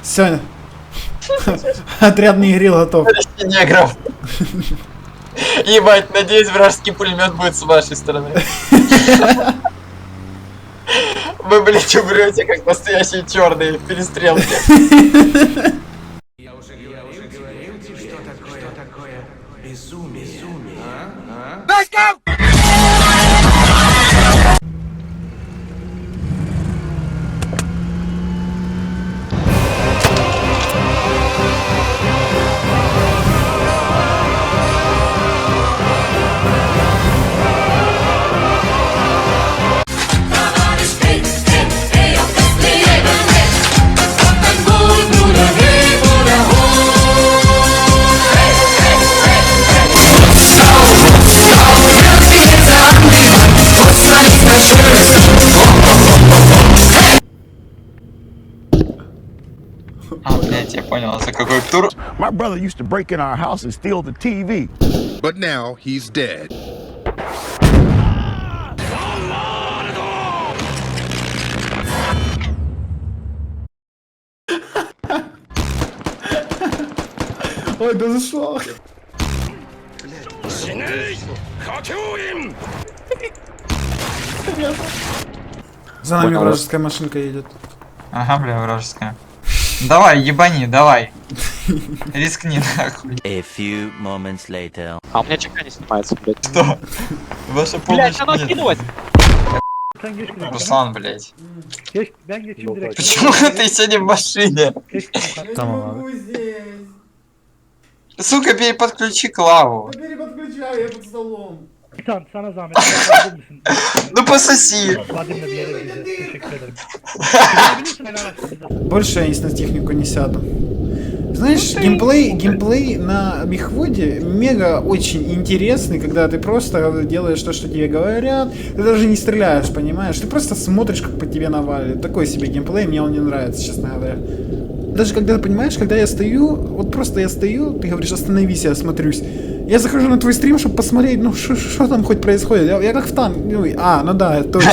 Все. Отрядный грил готов. Негров. Ебать, надеюсь, вражеский пулемет будет с вашей стороны. Вы, блядь, умрете, как настоящие черные в перестрелке. Я уже говорил тебе, что такое безумие. Let's go! А, блядь, я понял, за какой тур? My brother used to break in our house and steal the TV. But now he's dead. Ой, да зашло. За нами вражеская машинка едет. Ага, бля, вражеская. Давай, ебани, давай. Рискни, нахуй. A few moments later. А у меня ЧК не снимается, блядь. Что? Ваша помощь Блядь, оно нет. кинулось! Руслан, блядь. Ben geçeyim direkt. Почему ты сегодня в машине? Могу здесь. Сука, переподключи клаву. Переподключаю, я под столом. Tamam sana zahmet. Yapabilir misin? Ну пососи. Vadim'le bir yere gideceğiz. Teşekkür ederim. Gidebilirsin ben araştıracağım. Больше я на технику не сяду. Знаешь, геймплей на мехводе мега очень интересный, когда ты просто делаешь то, что тебе говорят, ты даже не стреляешь, понимаешь? Ты просто смотришь, как по тебе навалит. Такой себе геймплей, мне он не нравится, честно говоря. Даже когда, понимаешь, когда я стою, вот просто я стою, ты говоришь, остановись, я осмотрюсь. Я захожу на твой стрим, чтобы посмотреть, ну что там хоть происходит. Я как в танк, ну да, точно.